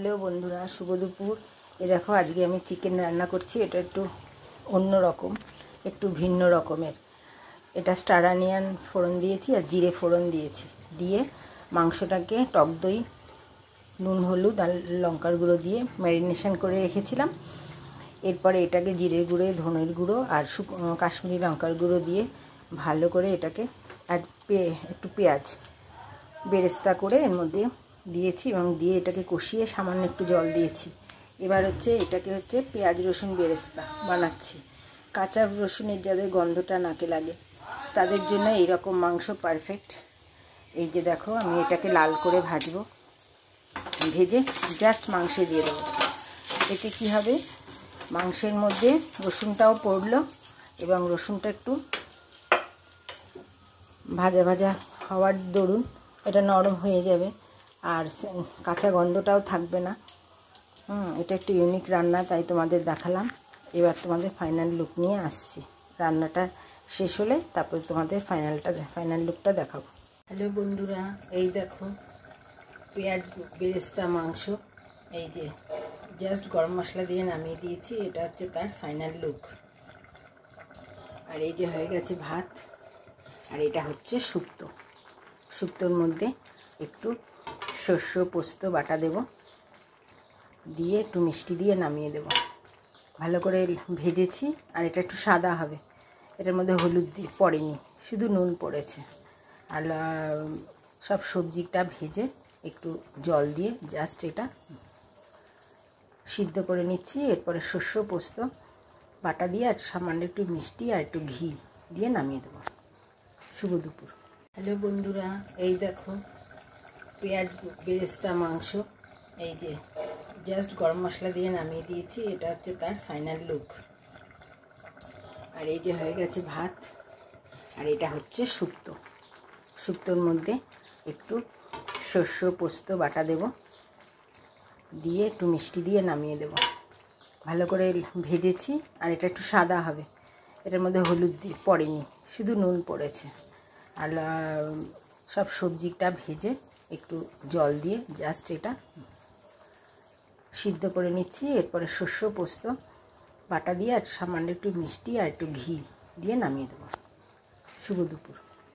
Hello বন্ধুরা, শুভ দুপুর। দেখো আজকে আমি চিকেন রান্না করছি। এটা একটু অন্য রকম, একটু ভিন্ন রকমের। এটা স্টার অনিয়ন ফোড়ন দিয়েছি আর জিরে ফোড়ন দিয়েছি, দিয়ে মাংসটাকে টক দই, নুন, হলুদ আর লঙ্কার গুঁড়ো দিয়ে ম্যারিনেশন করে রেখেছিলাম। এরপরে এটাকে জিরে গুঁড়ো, ধনের গুঁড়ো আর কাশ্মীরি লঙ্কার গুঁড়ো দিয়ে ভালো করে এটাকে আর একটু পেঁয়াজ বেরেস্তা করে এর মধ্যে দিয়েছি এবং দিয়ে এটাকে কষিয়ে সামান্য একটু জল দিয়েছি। এবার এটাকে পেঁয়াজ রসুন বেরেস্তা বানাচ্ছি। কাঁচা রসুনের যাদের গন্ধটা নাকে লাগে তাদের জন্য এইরকম মাংস পারফেক্ট। এই যে দেখো, আমি এটাকে লাল করে ভাজবো, ভেজে জাস্ট মাংসে দিয়ে দেবো। এতে কি হবে, মাংসের মধ্যে রসুনটাও পড়লো এবং রসুনটা একটু ভাজা ভাজা হওয়ার দরুন এটা নরম হয়ে যাবে আর কাঁচা গন্ধটাও থাকবে না। এটা একটু ইউনিক রান্না, তাই তোমাদের দেখালাম। এবার তোমাদের ফাইনাল লুক নিয়ে আসছি। রান্নাটা শেষ হলে তারপর তোমাদের ফাইনাল লুকটা দেখাবো। হ্যালো বন্ধুরা, এই দেখো পেঁয়াজ বেরেস্তা মাংস, এই যে জাস্ট গরম মশলা দিয়ে নামিয়ে দিয়েছি। এটা তার ফাইনাল লুক। আর এই যে হয়ে গেছে ভাত, আর এটা শুক্তো। শুক্তোর মধ্যে একটু শস্য পোস্ত বাটা দেব, দিয়ে একটু মিষ্টি দিয়ে নামিয়ে দেব। ভালো করে ভেজেছি আর এটা একটু সাদা হবে। এটার মধ্যে হলুদ দিয়ে পড়েনি, শুধু নুন পড়েছে। আর সব সবজিটা ভেজে একটু জল দিয়ে জাস্ট এটা সিদ্ধ করে নিচ্ছি। এরপরে শস্য পোস্ত বাটা দিয়ে আর সামান্য একটু মিষ্টি আর একটু ঘি দিয়ে নামিয়ে দেবো। শুভ দুপুর। হ্যালো বন্ধুরা, এই দেখো পেঁয়াজ বেরেস্তা মাংস, এই যে জাস্ট গরম মশলা দিয়ে নামিয়ে দিয়েছি। এটা তার ফাইনাল লুক। আর এই যে হয়ে গেছে ভাত, আর এটা শুক্তো। শুক্তোর মধ্যে একটু শস্য পোস্ত বাটা দেব, দিয়ে একটু মিষ্টি দিয়ে নামিয়ে দেব। ভালো করে ভেজেছি আর এটা একটু সাদা হবে। এটার মধ্যে হলুদ দিয়ে পড়েনি, শুধু নুন পড়েছে। আর সব সবজিটা ভেজে একটু জল দিয়ে জাস্ট এটা সিদ্ধ করে নিচ্ছি। এরপরে শস্য পোস্ত বাটা দিয়ে আর সামান্য একটু মিষ্টি আর একটু ঘি দিয়ে নামিয়ে দেবো। শুভ দুপুর।